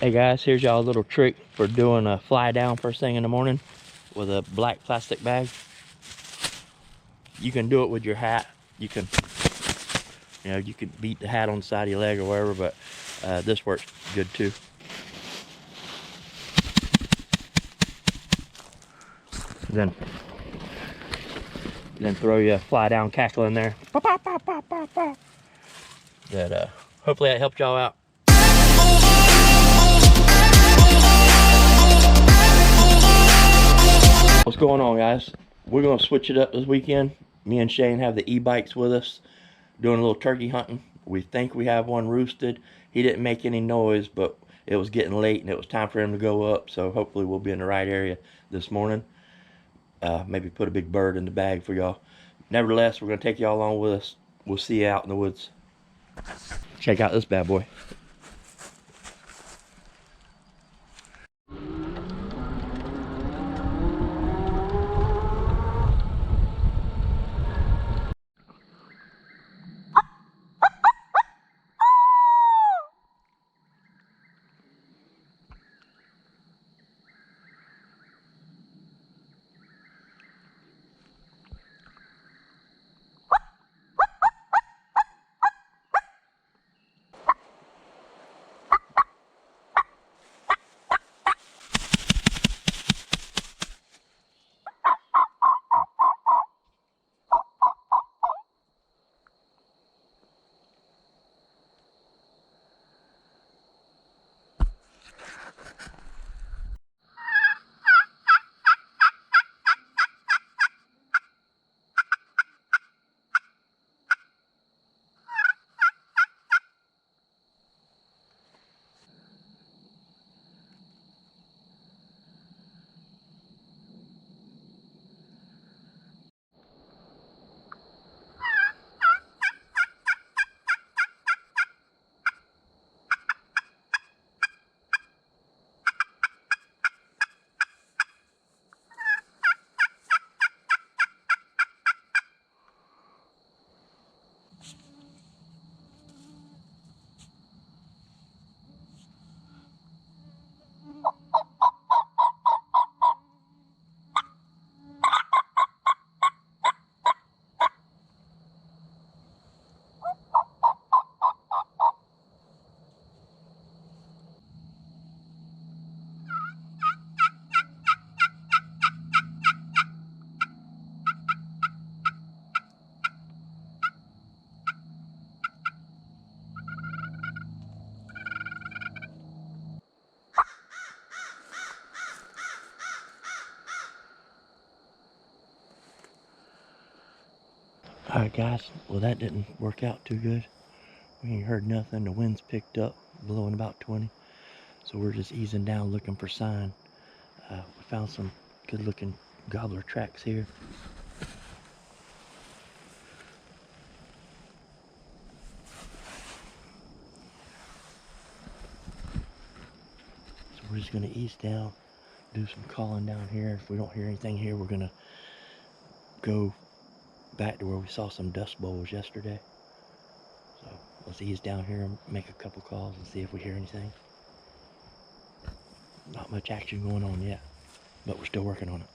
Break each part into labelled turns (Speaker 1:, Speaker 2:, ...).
Speaker 1: Hey guys, here's y'all a little trick for doing a fly down first thing in the morning with a black plastic bag. You can do it with your hat. You can beat the hat on the side of your leg or wherever, but this works good too. Then throw you a fly down cackle in there. That hopefully that helped y'all out. What's going on, guys? We're gonna switch it up this weekend. Me and Shane have the e-bikes with us, doing a little turkey hunting. We think we have one roosted. He didn't make any noise, but it was getting late and it was time for him to go up, so hopefully we'll be in the right area this morning. Maybe put a big bird in the bag for y'all. Nevertheless, we're gonna take y'all along with us. We'll see you out in the woods. Check out this bad boy. Alright guys, well that didn't work out too good. We ain't heard nothing. The wind's picked up, blowing about 20. So we're just easing down looking for sign. We found some good looking gobbler tracks here. So we're just gonna ease down, do some calling down here. If we don't hear anything here, we're gonna go back to where we saw some dust bowls yesterday. So let's ease down here and make a couple calls and see if we hear anything. Not much action going on yet, but we're still working on it.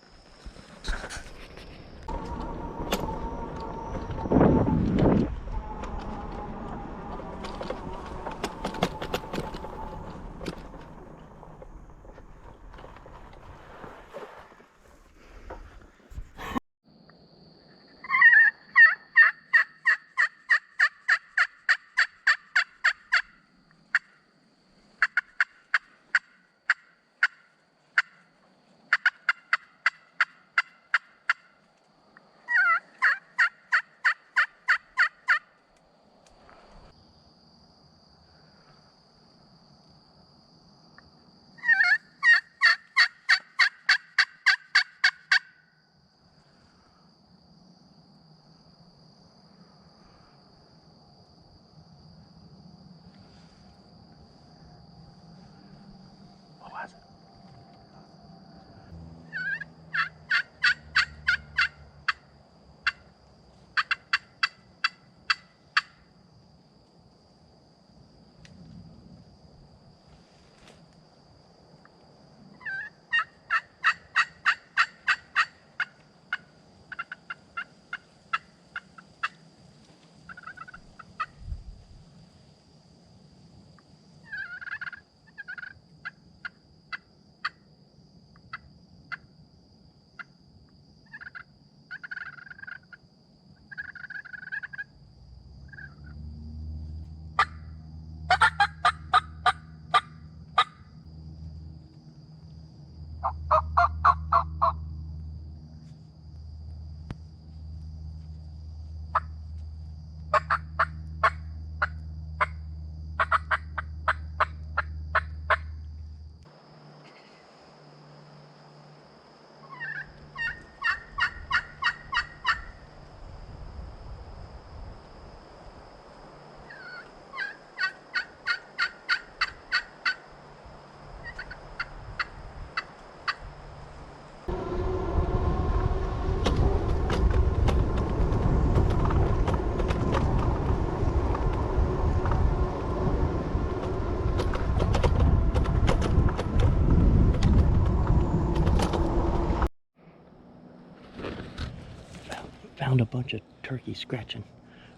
Speaker 1: found a bunch of turkey scratching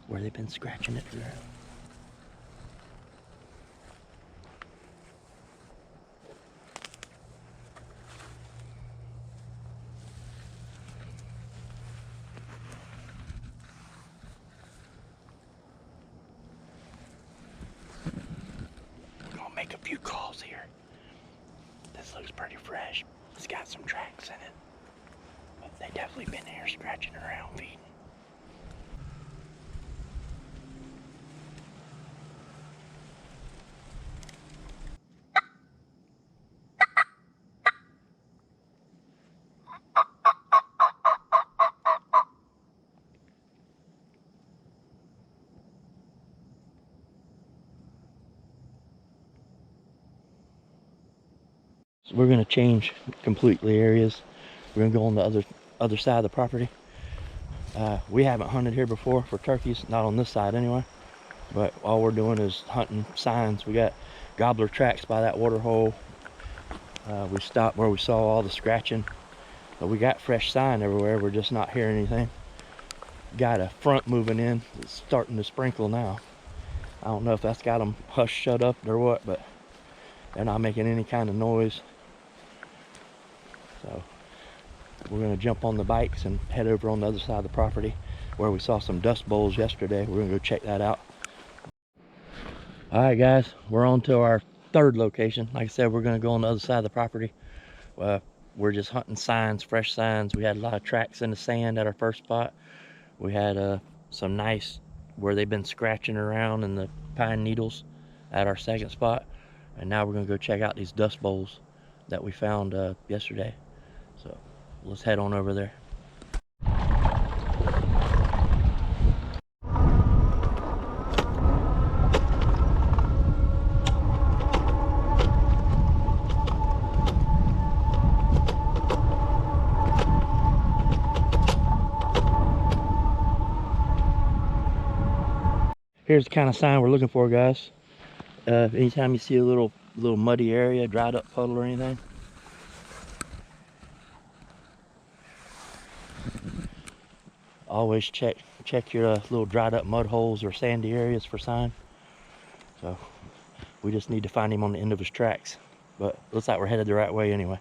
Speaker 1: where they've been scratching it around. We're gonna make a few calls here. This looks pretty fresh. It's got some tracks in it. But they definitely been here scratching around feeding. So we're gonna change completely areas. We're gonna go on the other side of the property. We haven't hunted here before for turkeys, not on this side anyway. But all we're doing is hunting signs. We got gobbler tracks by that water hole. We stopped where we saw all the scratching, but we got fresh sign everywhere. We're just not hearing anything. Got a front moving in. It's starting to sprinkle now. I don't know if that's got them hush shut up or what, but they're not making any kind of noise. So we're gonna jump on the bikes and head over on the other side of the property where we saw some dust bowls yesterday. We're gonna go check that out. All right, guys, we're on to our third location. Like I said, we're gonna go on the other side of the property. We're just hunting signs, fresh signs. We had a lot of tracks in the sand at our first spot. We had some nice where they've been scratching around in the pine needles at our second spot. And now we're gonna go check out these dust bowls that we found yesterday. So let's head on over there. Here's the kind of sign we're looking for, guys. Anytime you see a little muddy area, dried up puddle or anything, always check your little dried up mud holes or sandy areas for sign. So we just need to find him on the end of his tracks, but looks like we're headed the right way anyway.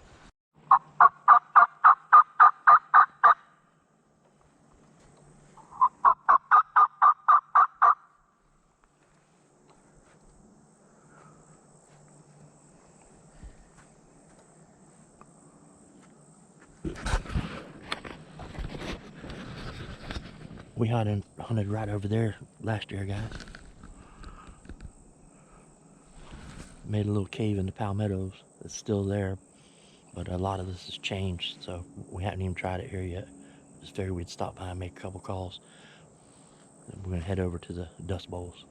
Speaker 1: We hunted right over there last year, guys. Made a little cave in the palmettos. It's still there, but a lot of this has changed, so we haven't even tried it here yet. Just figured we'd stop by and make a couple calls. Then we're gonna head over to the dust bowls.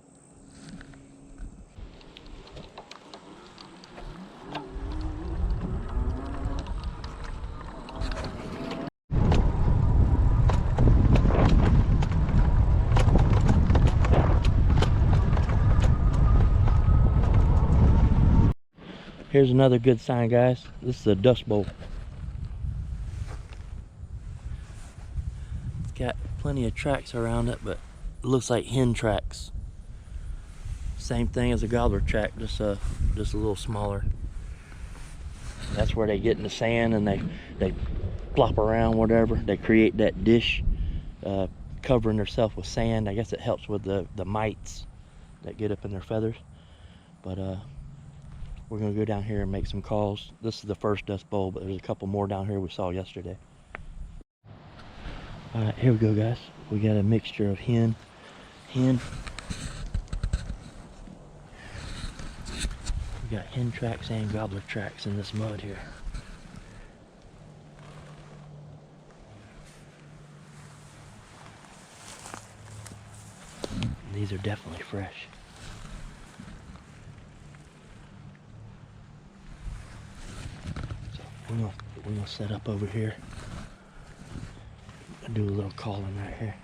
Speaker 1: Here's another good sign, guys. This is a dust bowl. It's got plenty of tracks around it, but it looks like hen tracks. Same thing as a gobbler track, just a little smaller. That's where they get in the sand and they plop around, whatever. They create that dish, covering themselves with sand. I guess it helps with the mites that get up in their feathers. But we're gonna go down here and make some calls. This is the first dust bowl, but there's a couple more down here we saw yesterday. All right, here we go, guys. We got a mixture of hen. We got hen tracks and gobbler tracks in this mud here. These are definitely fresh. So we're gonna set up over here and do a little calling right here.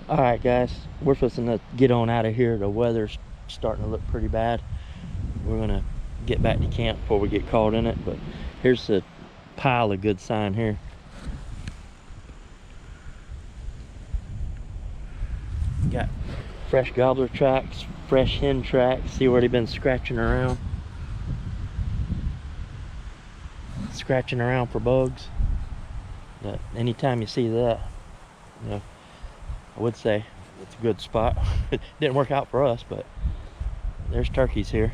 Speaker 1: All right, guys, we're supposed to get on out of here. The weather's starting to look pretty bad. We're gonna get back to camp before we get caught in it, but here's a pile of good sign here. Got fresh gobbler tracks, fresh hen tracks. See where they've been scratching around for bugs. But anytime you see that, you know, I would say it's a good spot. It didn't work out for us, but there's turkeys here.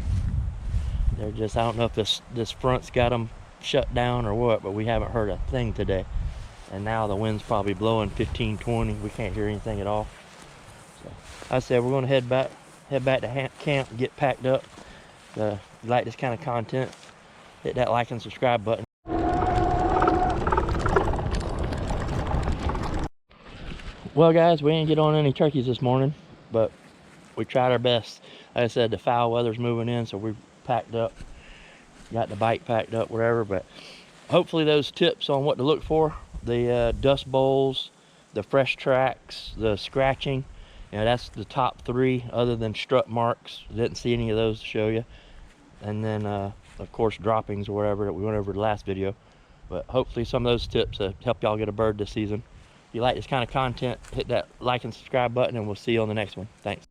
Speaker 1: They're just, I don't know if this front's got them shut down or what, but we haven't heard a thing today. And now the wind's probably blowing 15, 20. We can't hear anything at all. So I said we're gonna head back to camp, get packed up. If you like this kind of content, hit that like and subscribe button. Well, guys, we didn't get on any turkeys this morning, but we tried our best. Like I said, the foul weather's moving in, so we packed up, got the bike packed up, whatever. But hopefully those tips on what to look for, the dust bowls, the fresh tracks, the scratching, that's the top 3 other than strut marks. Didn't see any of those to show you. And then of course droppings or whatever that we went over the last video. But hopefully some of those tips help y'all get a bird this season. If you like this kind of content, hit that like and subscribe button, and we'll see you on the next one. Thanks.